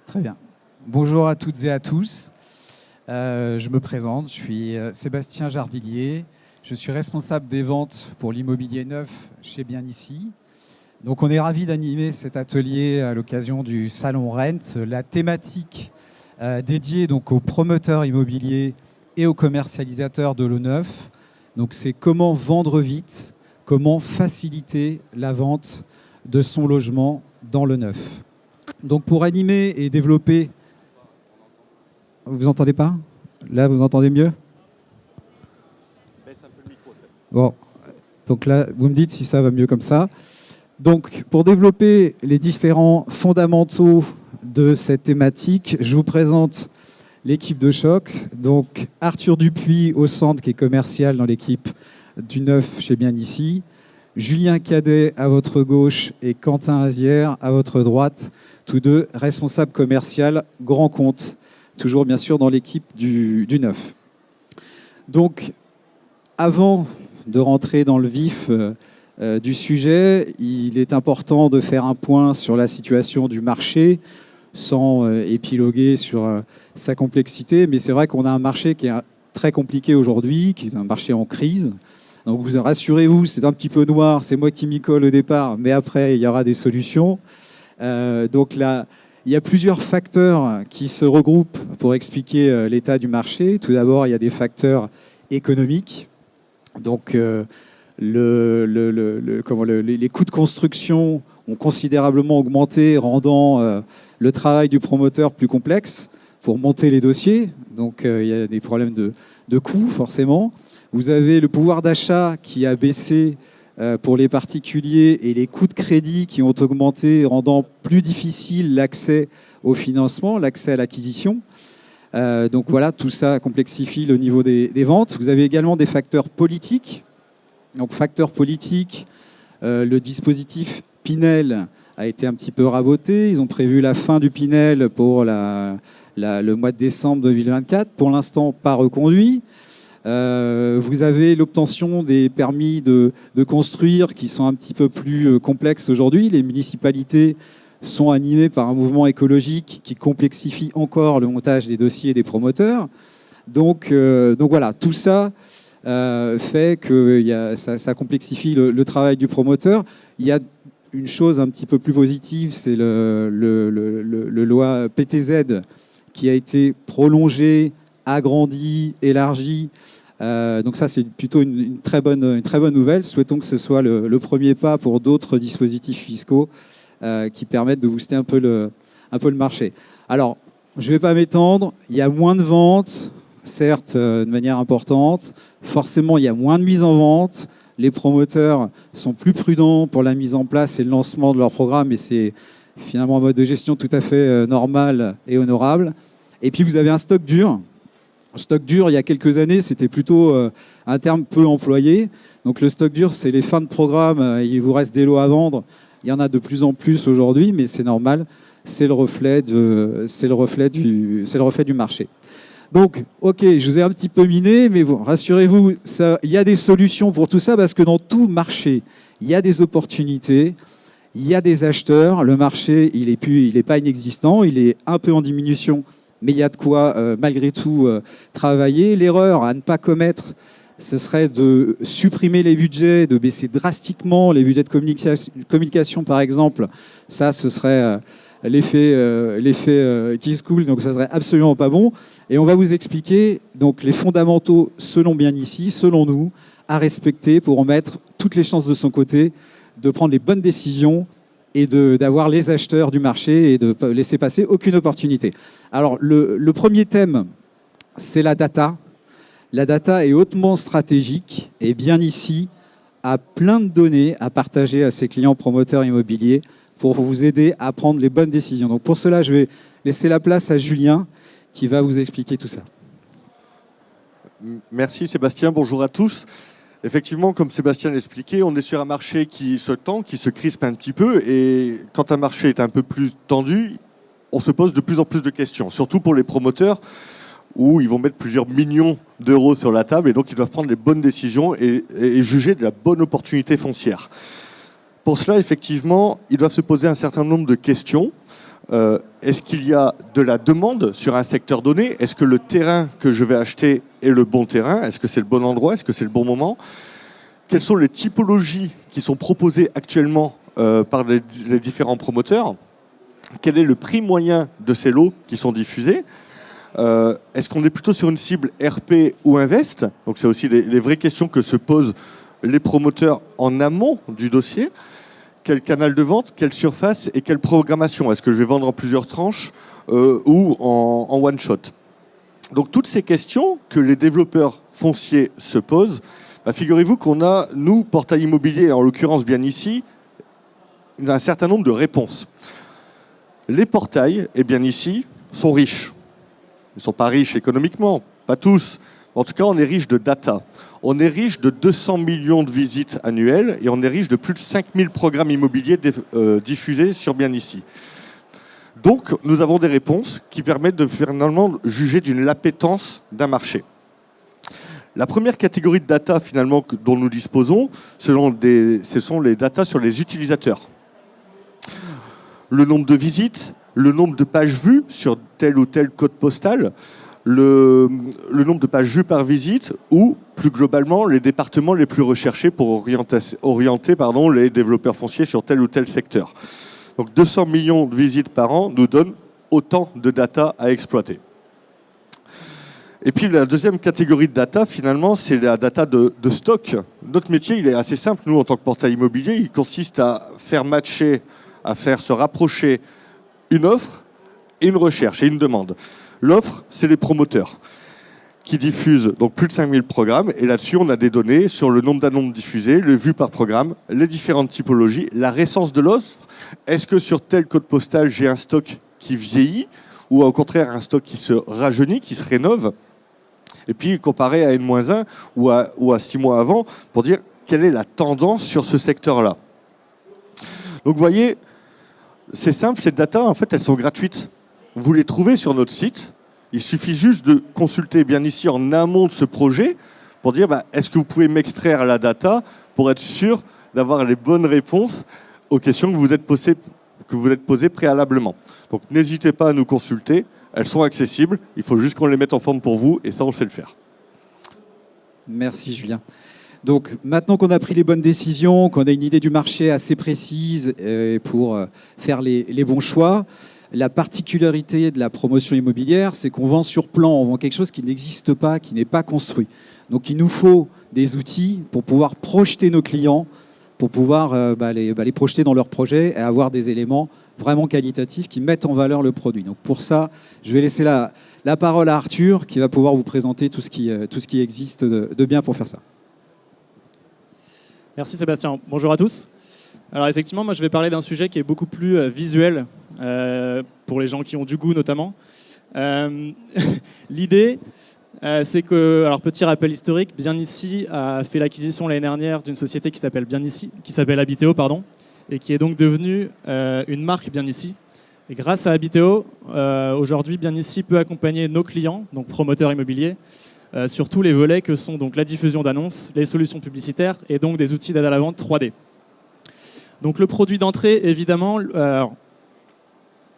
Très bien. Bonjour à toutes et à tous. Je me présente, je suis Sébastien Jarvillier. Je suis responsable des ventes pour l'immobilier neuf chez Bien Ici. Donc on est ravis d'animer cet atelier à l'occasion du Salon Rent. La thématique dédiée donc aux promoteurs immobiliers et aux commercialisateurs de l'eau neuf. Donc c'est comment vendre vite, comment faciliter la vente de son logement dans le neuf. Donc pour animer et développer... Vous entendez pas? Là, vous entendez mieux? Baisse un peu le micro, ça. Bon, donc là, vous me dites si ça va mieux comme ça. Donc pour développer les différents fondamentaux de cette thématique, je vous présente l'équipe de choc. Donc Arthur Dupuis au centre, qui est commercial dans l'équipe du neuf chez Bien Ici. Julien Cadet à votre gauche et Quentin Azière à votre droite, tous deux responsables commerciaux grand compte, toujours bien sûr dans l'équipe du neuf. Donc, avant de rentrer dans le vif du sujet, il est important de faire un point sur la situation du marché, sans épiloguer sur sa complexité, mais c'est vrai qu'on a un marché qui est très compliqué aujourd'hui, qui est un marché en crise. Donc vous rassurez-vous, c'est un petit peu noir, c'est moi qui m'y colle au départ, mais après il y aura des solutions. Donc là, il y a plusieurs facteurs qui se regroupent pour expliquer l'état du marché. Tout d'abord, il y a des facteurs économiques. Donc les coûts de construction ont considérablement augmenté, rendant le travail du promoteur plus complexe pour monter les dossiers. Donc il y a des problèmes de coûts, forcément. Vous avez le pouvoir d'achat qui a baissé pour les particuliers et les coûts de crédit qui ont augmenté, rendant plus difficile l'accès au financement, l'accès à l'acquisition. Donc voilà, tout ça complexifie le niveau des ventes. Vous avez également des facteurs politiques. Donc facteurs politiques, le dispositif Pinel a été un petit peu raboté. Ils ont prévu la fin du Pinel pour le mois de décembre 2024. Pour l'instant, pas reconduit. Vous avez l'obtention des permis de construire qui sont un petit peu plus complexes aujourd'hui. Les municipalités sont animées par un mouvement écologique qui complexifie encore le montage des dossiers des promoteurs. Donc voilà, tout ça fait que ça complexifie le travail du promoteur. Il y a une chose un petit peu plus positive, c'est le loi PTZ qui a été prolongée, agrandi, élargi. Donc ça, c'est plutôt une très bonne nouvelle. Souhaitons que ce soit le premier pas pour d'autres dispositifs fiscaux qui permettent de booster un peu le marché. Alors, je ne vais pas m'étendre. Il y a moins de ventes, certes, de manière importante. Forcément, il y a moins de mise en vente. Les promoteurs sont plus prudents pour la mise en place et le lancement de leur programme. Et c'est finalement un mode de gestion tout à fait normal et honorable. Et puis, vous avez un stock dur. Stock dur, il y a quelques années, c'était plutôt un terme peu employé. Donc le stock dur, c'est les fins de programme, il vous reste des lots à vendre. Il y en a de plus en plus aujourd'hui, mais c'est normal, c'est le reflet du marché. Donc, ok, je vous ai un petit peu miné, mais bon, rassurez-vous, il y a des solutions pour tout ça, parce que dans tout marché, il y a des opportunités, il y a des acheteurs. Le marché, il n'est pas inexistant, il est un peu en diminution, mais il y a de quoi, malgré tout, travailler. L'erreur à ne pas commettre, ce serait de supprimer les budgets, de baisser drastiquement les budgets de communication, par exemple. Ça, ce serait l'effet qui se coule, donc ça serait absolument pas bon. Et on va vous expliquer donc, les fondamentaux, selon Bien Ici, selon nous, à respecter pour en mettre toutes les chances de son côté, de prendre les bonnes décisions et d'avoir les acheteurs du marché et de ne laisser passer aucune opportunité. Alors, le premier thème, c'est la data. La data est hautement stratégique et Bien Ici a plein de données à partager à ses clients promoteurs immobiliers pour vous aider à prendre les bonnes décisions. Donc pour cela, je vais laisser la place à Julien qui va vous expliquer tout ça. Merci Sébastien, bonjour à tous. Effectivement, comme Sébastien l'expliquait, on est sur un marché qui se tend, qui se crispe un petit peu. Et quand un marché est un peu plus tendu, on se pose de plus en plus de questions, surtout pour les promoteurs, où ils vont mettre plusieurs millions d'euros sur la table. Et donc, ils doivent prendre les bonnes décisions et juger de la bonne opportunité foncière. Pour cela, effectivement, ils doivent se poser un certain nombre de questions. Est-ce qu'il y a de la demande sur un secteur donné? Est-ce que le terrain que je vais acheter est le bon terrain? Est-ce que c'est le bon endroit? Est-ce que c'est le bon moment? Quelles sont les typologies qui sont proposées actuellement par les différents promoteurs? Quel est le prix moyen de ces lots qui sont diffusés? Est-ce qu'on est plutôt sur une cible RP ou Invest? Donc c'est aussi les vraies questions que se posent les promoteurs en amont du dossier. Quel canal de vente, quelle surface et quelle programmation? Est-ce que je vais vendre en plusieurs tranches ou en one shot? Donc toutes ces questions que les développeurs fonciers se posent, figurez-vous qu'on a, nous, Portail Immobilier, en l'occurrence bien ici, un certain nombre de réponses. Les portails, et bien ici, sont riches. Ils ne sont pas riches économiquement, pas tous. En tout cas, on est riche de data. On est riche de 200 millions de visites annuelles et on est riche de plus de 5000 programmes immobiliers diffusés sur bien ici. Donc, nous avons des réponses qui permettent de finalement juger d'une l'appétence d'un marché. La première catégorie de data finalement dont nous disposons, ce sont les data sur les utilisateurs. Le nombre de visites, le nombre de pages vues sur tel ou tel code postal, le nombre de pages vues par visite ou, plus globalement, les départements les plus recherchés pour orienter les développeurs fonciers sur tel ou tel secteur. Donc 200 millions de visites par an nous donnent autant de data à exploiter. Et puis la deuxième catégorie de data, finalement, c'est la data de stock. Notre métier, il est assez simple, nous, en tant que portail immobilier, il consiste à faire matcher, à faire se rapprocher une offre et une recherche et une demande. L'offre, c'est les promoteurs qui diffusent donc plus de 5000 programmes. Et là-dessus, on a des données sur le nombre d'annonces diffusées, le vues par programme, les différentes typologies, la récence de l'offre. Est-ce que sur tel code postal, j'ai un stock qui vieillit ou au contraire un stock qui se rajeunit, qui se rénove? Et puis comparer à N-1 ou à 6 mois avant pour dire quelle est la tendance sur ce secteur-là. Donc vous voyez, c'est simple, ces data, en fait, elles sont gratuites. Vous les trouvez sur notre site. Il suffit juste de consulter bien ici en amont de ce projet pour dire est-ce que vous pouvez m'extraire la data pour être sûr d'avoir les bonnes réponses aux questions que vous êtes posées préalablement. Donc n'hésitez pas à nous consulter. Elles sont accessibles, il faut juste qu'on les mette en forme pour vous, et ça, on sait le faire. Merci, Julien. Donc, maintenant qu'on a pris les bonnes décisions, qu'on a une idée du marché assez précise pour faire les bons choix, la particularité de la promotion immobilière, c'est qu'on vend sur plan, on vend quelque chose qui n'existe pas, qui n'est pas construit. Donc, il nous faut des outils pour pouvoir projeter nos clients, pour pouvoir les projeter dans leurs projets et avoir des éléments vraiment qualitatifs qui mettent en valeur le produit. Donc pour ça, je vais laisser la parole à Arthur qui va pouvoir vous présenter tout ce qui existe de bien pour faire ça. Merci Sébastien. Bonjour à tous. Alors effectivement, moi je vais parler d'un sujet qui est beaucoup plus visuel pour les gens qui ont du goût notamment. L'idée, c'est que, alors petit rappel historique, Bien Ici a fait l'acquisition l'année dernière d'une société qui s'appelle Habiteo, pardon, et qui est donc devenue une marque Bien Ici. Et grâce à Habiteo, aujourd'hui, Bien Ici peut accompagner nos clients, donc promoteurs immobiliers, sur tous les volets que sont donc la diffusion d'annonces, les solutions publicitaires et donc des outils d'aide à la vente 3D. Donc le produit d'entrée, évidemment,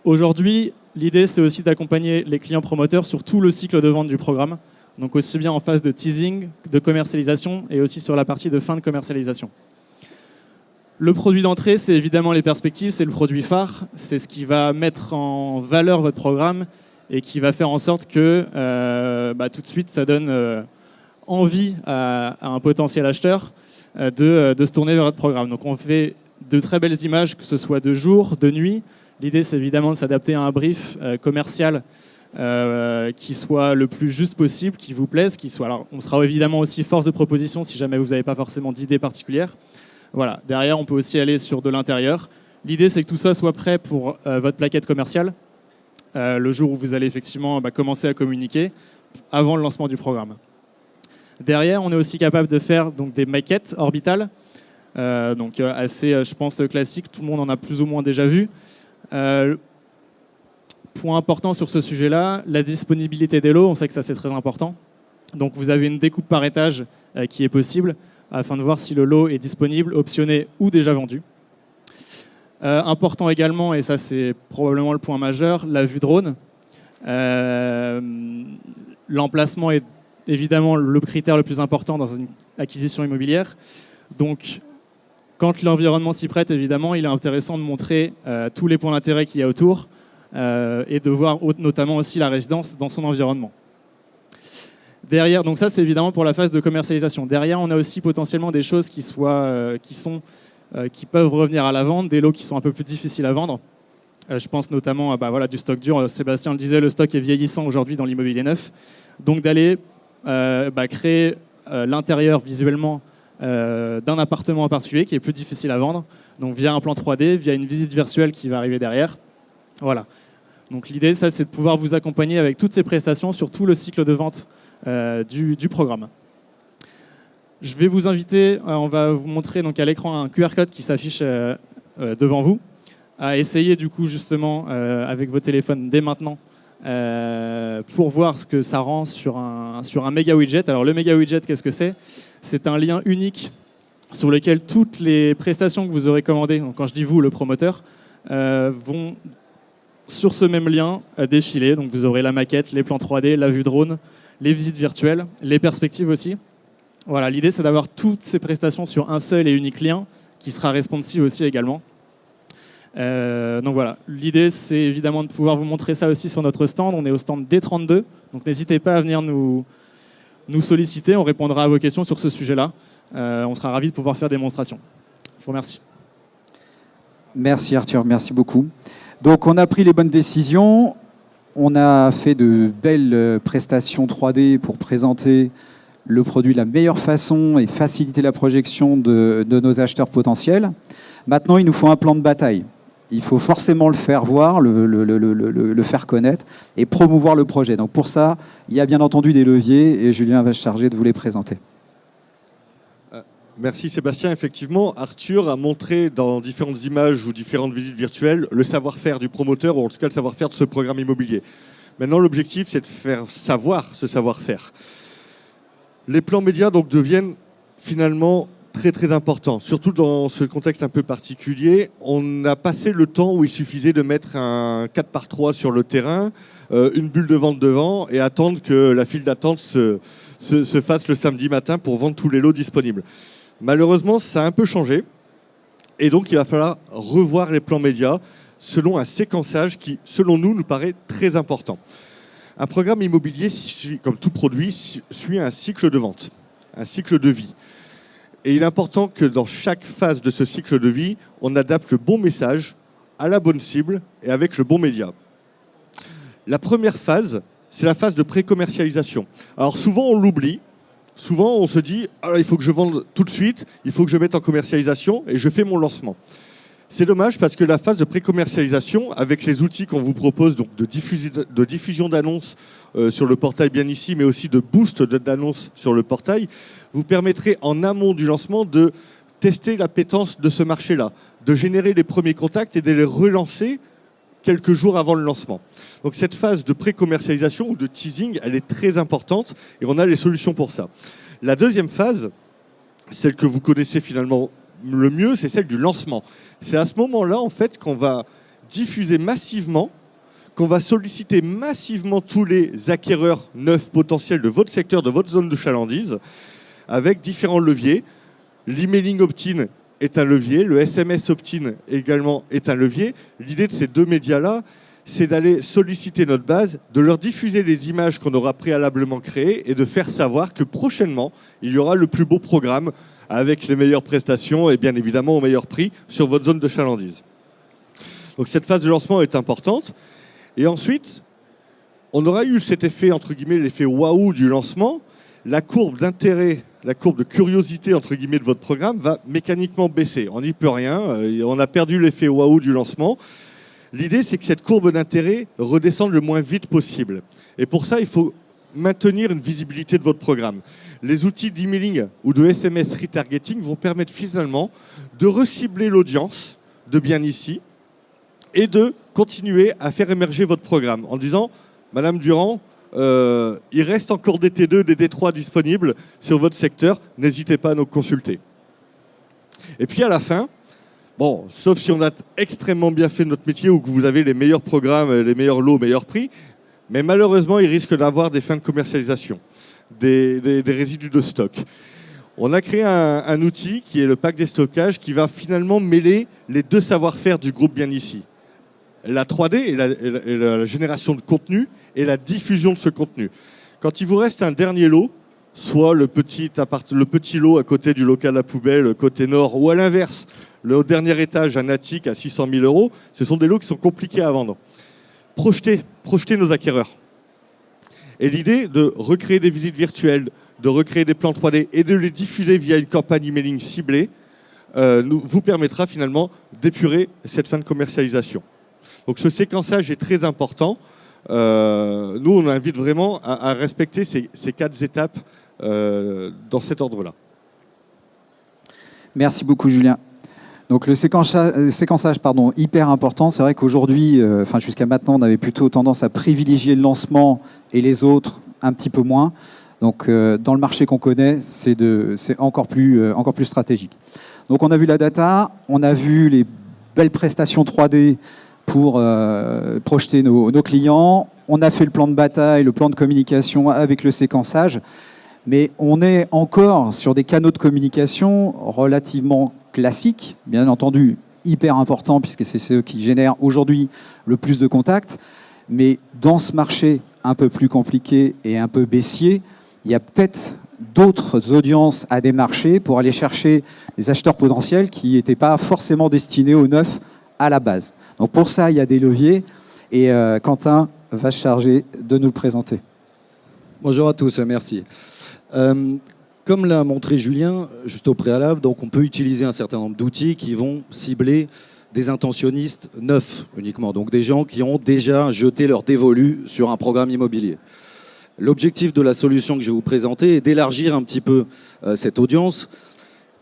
aujourd'hui, l'idée c'est aussi d'accompagner les clients promoteurs sur tout le cycle de vente du programme, donc aussi bien en phase de teasing, de commercialisation et aussi sur la partie de fin de commercialisation. Le produit d'entrée, c'est évidemment les perspectives, c'est le produit phare, c'est ce qui va mettre en valeur votre programme et qui va faire en sorte que tout de suite, ça donne envie à un potentiel acheteur de se tourner vers votre programme. Donc on fait de très belles images, que ce soit de jour, de nuit. L'idée, c'est évidemment de s'adapter à un brief commercial qui soit le plus juste possible, qui vous plaise, qui soit... Alors, on sera évidemment aussi force de proposition si jamais vous n'avez pas forcément d'idée particulière. Voilà. Derrière, on peut aussi aller sur de l'intérieur. L'idée, c'est que tout ça soit prêt pour votre plaquette commerciale le jour où vous allez effectivement commencer à communiquer avant le lancement du programme. Derrière, on est aussi capable de faire donc, des maquettes orbitales, assez, je pense, classiques. Tout le monde en a plus ou moins déjà vu. Point important sur ce sujet-là, la disponibilité des lots. On sait que ça, c'est très important. Donc, vous avez une découpe par étage qui est possible afin de voir si le lot est disponible, optionné ou déjà vendu. Important également, et ça c'est probablement le point majeur, la vue drone. L'emplacement est évidemment le critère le plus important dans une acquisition immobilière. Donc, quand l'environnement s'y prête, évidemment, il est intéressant de montrer tous les points d'intérêt qu'il y a autour et de voir notamment aussi la résidence dans son environnement. Derrière, donc ça c'est évidemment pour la phase de commercialisation. Derrière, on a aussi potentiellement des choses qui peuvent revenir à la vente, des lots qui sont un peu plus difficiles à vendre. Je pense notamment à du stock dur. Sébastien le disait, le stock est vieillissant aujourd'hui dans l'immobilier neuf. Donc d'aller créer l'intérieur visuellement d'un appartement en particulier qui est plus difficile à vendre, donc via un plan 3D, via une visite virtuelle qui va arriver derrière. Voilà. Donc l'idée, ça, c'est de pouvoir vous accompagner avec toutes ces prestations sur tout le cycle de vente du programme. Je vais vous inviter, on va vous montrer donc à l'écran un QR code qui s'affiche devant vous, à essayer du coup justement avec vos téléphones dès maintenant pour voir ce que ça rend sur un méga widget. Alors le méga widget, qu'est-ce que c'est ? C'est un lien unique sur lequel toutes les prestations que vous aurez commandées, donc quand je dis vous, le promoteur, vont sur ce même lien défiler. Donc vous aurez la maquette, les plans 3D, la vue drone, les visites virtuelles, les perspectives aussi. Voilà, l'idée c'est d'avoir toutes ces prestations sur un seul et unique lien qui sera responsive aussi également. Donc voilà, l'idée c'est évidemment de pouvoir vous montrer ça aussi sur notre stand. On est au stand D32, donc n'hésitez pas à venir nous solliciter, on répondra à vos questions sur ce sujet-là. On sera ravis de pouvoir faire des démonstrations. Je vous remercie. Merci Arthur, merci beaucoup. Donc on a pris les bonnes décisions, on a fait de belles prestations 3D pour présenter le produit de la meilleure façon et faciliter la projection de nos acheteurs potentiels. Maintenant, il nous faut un plan de bataille. Il faut forcément le faire voir, le faire connaître et promouvoir le projet. Donc pour ça, il y a bien entendu des leviers et Julien va se charger de vous les présenter. Merci Sébastien. Effectivement, Arthur a montré dans différentes images ou différentes visites virtuelles le savoir-faire du promoteur, ou en tout cas le savoir-faire de ce programme immobilier. Maintenant, l'objectif, c'est de faire savoir ce savoir-faire. Les plans médias donc, deviennent finalement très très importants, surtout dans ce contexte un peu particulier. On a passé le temps où il suffisait de mettre un 4x3 sur le terrain, une bulle de vente devant et attendre que la file d'attente se fasse le samedi matin pour vendre tous les lots disponibles. Malheureusement, ça a un peu changé et donc il va falloir revoir les plans médias selon un séquençage qui, selon nous paraît très important. Un programme immobilier, comme tout produit, suit un cycle de vente, un cycle de vie. Et il est important que dans chaque phase de ce cycle de vie, on adapte le bon message à la bonne cible et avec le bon média. La première phase, c'est la phase de pré-commercialisation. Alors souvent, on l'oublie. Souvent, on se dit « il faut que je vende tout de suite, il faut que je mette en commercialisation et je fais mon lancement ». C'est dommage parce que la phase de pré-commercialisation, avec les outils qu'on vous propose donc de diffusion d'annonces sur le portail bien ici, mais aussi de boost d'annonces sur le portail, vous permettrez en amont du lancement de tester l'appétence de ce marché-là, de générer les premiers contacts et de les relancer quelques jours avant le lancement. Donc cette phase de pré-commercialisation ou de teasing, elle est très importante et on a les solutions pour ça. La deuxième phase, celle que vous connaissez finalement le mieux, c'est celle du lancement. C'est à ce moment-là, en fait, qu'on va diffuser massivement, qu'on va solliciter massivement tous les acquéreurs neufs potentiels de votre secteur, de votre zone de chalandise, avec différents leviers. L'emailing opt-in est un levier, le SMS opt-in également est un levier. L'idée de ces deux médias-là, c'est d'aller solliciter notre base, de leur diffuser les images qu'on aura préalablement créées et de faire savoir que prochainement, il y aura le plus beau programme avec les meilleures prestations et bien évidemment au meilleur prix sur votre zone de chalandise. Donc cette phase de lancement est importante. Et ensuite, on aura eu cet effet, entre guillemets, l'effet waouh du lancement. La courbe d'intérêt, la courbe de curiosité, entre guillemets, de votre programme va mécaniquement baisser. On n'y peut rien, on a perdu l'effet waouh du lancement. L'idée, c'est que cette courbe d'intérêt redescende le moins vite possible. Et pour ça, il faut maintenir une visibilité de votre programme. Les outils d'emailing ou de SMS retargeting vont permettre finalement de recibler l'audience de bien ici et de continuer à faire émerger votre programme en disant « Madame Durand, il reste encore des T2, des D3 disponibles sur votre secteur, n'hésitez pas à nous consulter. » Et puis à la fin, Bon, sauf si on a extrêmement bien fait notre métier ou que vous avez les meilleurs programmes, les meilleurs lots, meilleurs prix. Mais malheureusement, il risque d'avoir des fins de commercialisation, des résidus de stock. On a créé un outil qui est le pack des stockages qui va finalement mêler les deux savoir-faire du groupe bien ici. La 3D et la génération de contenu et la diffusion de ce contenu. Quand il vous reste un dernier lot, soit le petit lot à côté du local à poubelle, côté nord, ou à l'inverse, le dernier étage, un attique à 600 000 €, ce sont des lots qui sont compliqués à vendre. Projetez nos acquéreurs. Et l'idée de recréer des visites virtuelles, de recréer des plans 3D et de les diffuser via une campagne emailing ciblée, vous permettra finalement d'épurer cette fin de commercialisation. Donc ce séquençage est très important. Nous, on invite vraiment à respecter ces 4 étapes dans cet ordre-là. Merci beaucoup, Julien. Donc le séquençage, hyper important. C'est vrai qu'aujourd'hui, jusqu'à maintenant, on avait plutôt tendance à privilégier le lancement et les autres un petit peu moins. Donc dans le marché qu'on connaît, c'est encore plus stratégique. Donc on a vu la data, on a vu les belles prestations 3D pour projeter nos clients. On a fait le plan de bataille, le plan de communication avec le séquençage. Mais on est encore sur des canaux de communication relativement classiques, bien entendu hyper importants puisque c'est ceux qui génèrent aujourd'hui le plus de contacts. Mais dans ce marché un peu plus compliqué et un peu baissier, il y a peut-être d'autres audiences à démarcher pour aller chercher des acheteurs potentiels qui n'étaient pas forcément destinés au neuf à la base. Donc pour ça, il y a des leviers et Quentin va se charger de nous le présenter. Bonjour à tous, merci. Comme l'a montré Julien, juste au préalable, donc on peut utiliser un certain nombre d'outils qui vont cibler des intentionnistes neufs uniquement, donc des gens qui ont déjà jeté leur dévolu sur un programme immobilier. L'objectif de la solution que je vais vous présenter est d'élargir un petit peu cette audience,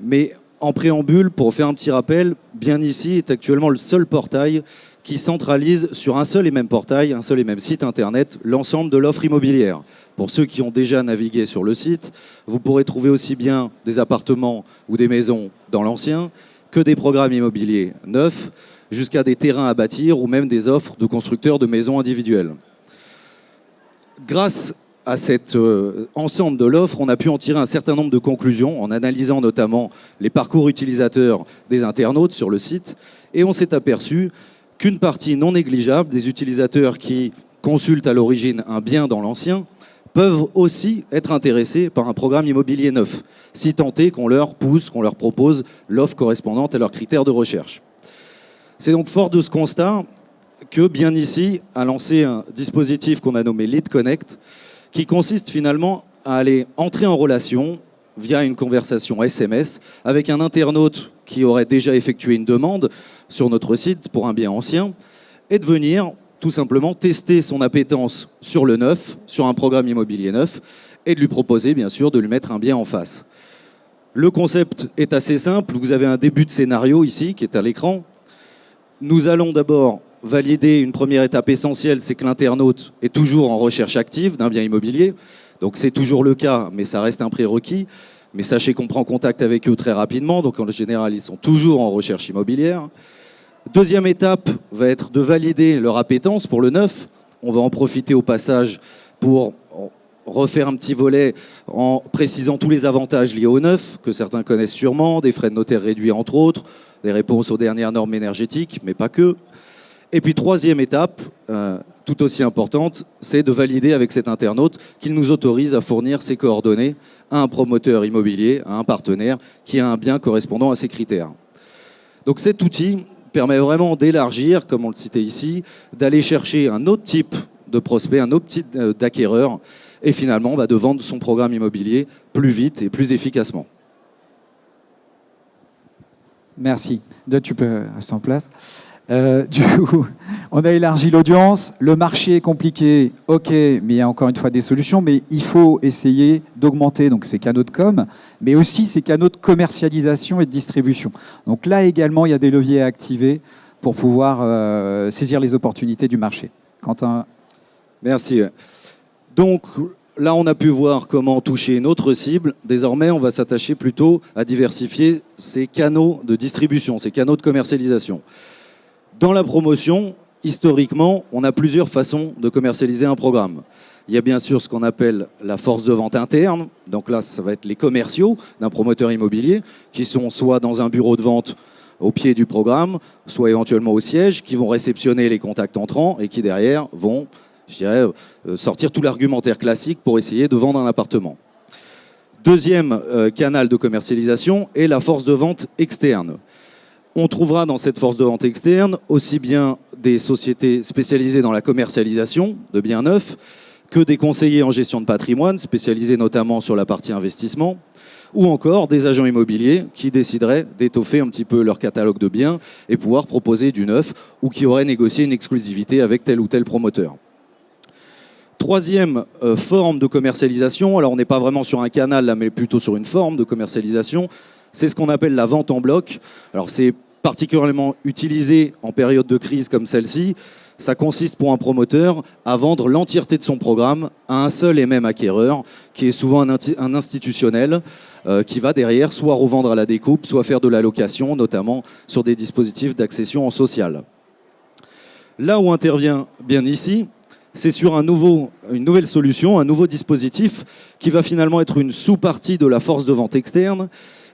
mais en préambule, pour faire un petit rappel, Bien Ici est actuellement le seul portail qui centralise sur un seul et même portail, un seul et même site internet, l'ensemble de l'offre immobilière. Pour ceux qui ont déjà navigué sur le site, vous pourrez trouver aussi bien des appartements ou des maisons dans l'ancien que des programmes immobiliers neufs, jusqu'à des terrains à bâtir ou même des offres de constructeurs de maisons individuelles. Grâce à cet ensemble de l'offre, on a pu en tirer un certain nombre de conclusions en analysant notamment les parcours utilisateurs des internautes sur le site, et on s'est aperçu qu'une partie non négligeable des utilisateurs qui consultent à l'origine un bien dans l'ancien peuvent aussi être intéressés par un programme immobilier neuf, si tant est qu'on leur pousse, qu'on leur propose l'offre correspondante à leurs critères de recherche. C'est donc fort de ce constat que Bien Ici a lancé un dispositif qu'on a nommé Lead Connect, qui consiste finalement à aller entrer en relation via une conversation SMS avec un internaute qui aurait déjà effectué une demande sur notre site pour un bien ancien et de venir tout simplement tester son appétence sur le neuf, sur un programme immobilier neuf, et de lui proposer bien sûr de lui mettre un bien en face. Le concept est assez simple, vous avez un début de scénario ici qui est à l'écran. Nous allons d'abord valider une première étape essentielle, c'est que l'internaute est toujours en recherche active d'un bien immobilier. Donc c'est toujours le cas, mais ça reste un prérequis. Mais sachez qu'on prend contact avec eux très rapidement, donc en général ils sont toujours en recherche immobilière. Deuxième étape va être de valider leur appétence pour le neuf. On va en profiter au passage pour refaire un petit volet en précisant tous les avantages liés au neuf, que certains connaissent sûrement, des frais de notaire réduits entre autres, des réponses aux dernières normes énergétiques, mais pas que. Et puis troisième étape, tout aussi importante, c'est de valider avec cet internaute qu'il nous autorise à fournir ses coordonnées à un promoteur immobilier, à un partenaire qui a un bien correspondant à ces critères. Donc cet outil permet vraiment d'élargir, comme on le citait ici, d'aller chercher un autre type de prospect, un autre type d'acquéreur, et finalement de vendre son programme immobilier plus vite et plus efficacement. Merci. Là, tu peux rester en place. Du coup, on a élargi l'audience. Le marché est compliqué, ok, mais il y a encore une fois des solutions. Mais il faut essayer d'augmenter donc ces canaux de com, mais aussi ces canaux de commercialisation et de distribution. Donc là également, il y a des leviers à activer pour pouvoir saisir les opportunités du marché. Quentin. Merci. Donc là, on a pu voir comment toucher une autre cible. Désormais, on va s'attacher plutôt à diversifier ces canaux de distribution, ces canaux de commercialisation. Dans la promotion, historiquement, on a plusieurs façons de commercialiser un programme. Il y a bien sûr ce qu'on appelle la force de vente interne. Donc là, ça va être les commerciaux d'un promoteur immobilier qui sont soit dans un bureau de vente au pied du programme, soit éventuellement au siège, qui vont réceptionner les contacts entrants et qui derrière vont, je dirais, sortir tout l'argumentaire classique pour essayer de vendre un appartement. Deuxième canal de commercialisation est la force de vente externe. On trouvera dans cette force de vente externe aussi bien des sociétés spécialisées dans la commercialisation de biens neufs que des conseillers en gestion de patrimoine, spécialisés notamment sur la partie investissement, ou encore des agents immobiliers qui décideraient d'étoffer un petit peu leur catalogue de biens et pouvoir proposer du neuf, ou qui auraient négocié une exclusivité avec tel ou tel promoteur. Troisième forme de commercialisation, alors on n'est pas vraiment sur un canal là, mais plutôt sur une forme de commercialisation, c'est ce qu'on appelle la vente en bloc. Alors c'est particulièrement utilisé en période de crise comme celle-ci. Ça consiste pour un promoteur à vendre l'entièreté de son programme à un seul et même acquéreur, qui est souvent un institutionnel, qui va derrière soit revendre à la découpe, soit faire de la location, notamment sur des dispositifs d'accession en social. Là où intervient bien ici, c'est sur une nouvelle solution, un nouveau dispositif qui va finalement être une sous-partie de la force de vente externe,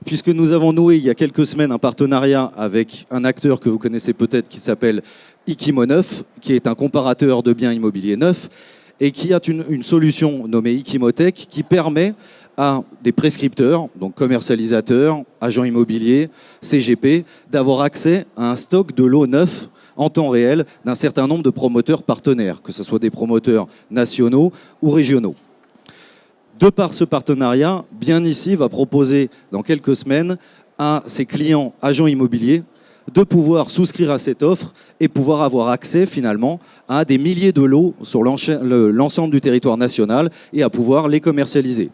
puisque nous avons noué il y a quelques semaines un partenariat avec un acteur que vous connaissez peut-être qui s'appelle Ikimoneuf, qui est un comparateur de biens immobiliers neufs et qui a une solution nommée Ikimotech qui permet à des prescripteurs, donc commercialisateurs, agents immobiliers, CGP, d'avoir accès à un stock de lots neufs en temps réel d'un certain nombre de promoteurs partenaires, que ce soit des promoteurs nationaux ou régionaux. De par ce partenariat, Bien Ici va proposer dans quelques semaines à ses clients agents immobiliers de pouvoir souscrire à cette offre et pouvoir avoir accès finalement à des milliers de lots sur l'ensemble du territoire national et à pouvoir les commercialiser.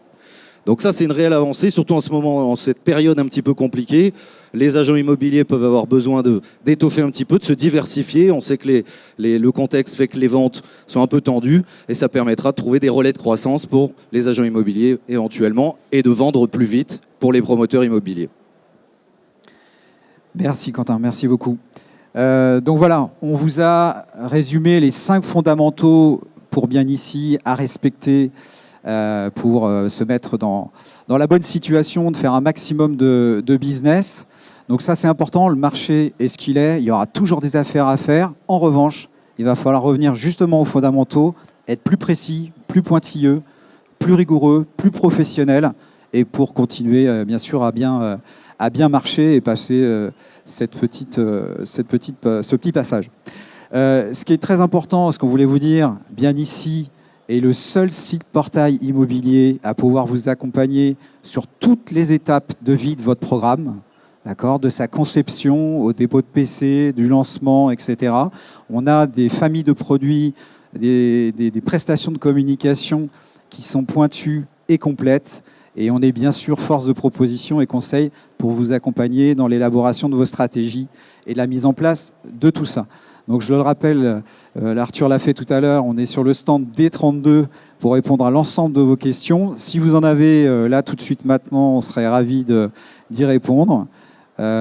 Donc ça, c'est une réelle avancée, surtout en ce moment, en cette période un petit peu compliquée. Les agents immobiliers peuvent avoir besoin d'étoffer un petit peu, de se diversifier. On sait que le contexte fait que les ventes sont un peu tendues et ça permettra de trouver des relais de croissance pour les agents immobiliers éventuellement et de vendre plus vite pour les promoteurs immobiliers. Merci Quentin, merci beaucoup. Donc voilà, on vous a résumé les 5 fondamentaux pour Bien Ici à respecter pour se mettre dans la bonne situation, de faire un maximum de business. Donc ça, c'est important. Le marché est ce qu'il est. Il y aura toujours des affaires à faire. En revanche, il va falloir revenir justement aux fondamentaux, être plus précis, plus pointilleux, plus rigoureux, plus professionnel, et pour continuer, bien sûr, à bien marcher et passer ce petit passage. Ce qui est très important, ce qu'on voulait vous dire, Bien Ici est le seul site portail immobilier à pouvoir vous accompagner sur toutes les étapes de vie de votre programme, d'accord, de sa conception au dépôt de PC, du lancement, etc. On a des familles de produits, des prestations de communication qui sont pointues et complètes. Et on est bien sûr force de proposition et conseil pour vous accompagner dans l'élaboration de vos stratégies et la mise en place de tout ça. Donc je le rappelle, Arthur l'a fait tout à l'heure, on est sur le stand D32 pour répondre à l'ensemble de vos questions. Si vous en avez là tout de suite maintenant, on serait ravis d'y répondre.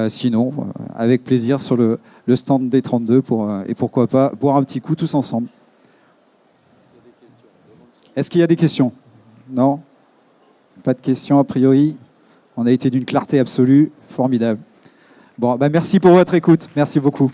Sinon, avec plaisir sur le stand D32 et pourquoi pas boire un petit coup tous ensemble. Est-ce qu'il y a des questions? Non? Pas de questions a priori. On a été d'une clarté absolue, formidable. Bon, merci pour votre écoute. Merci beaucoup.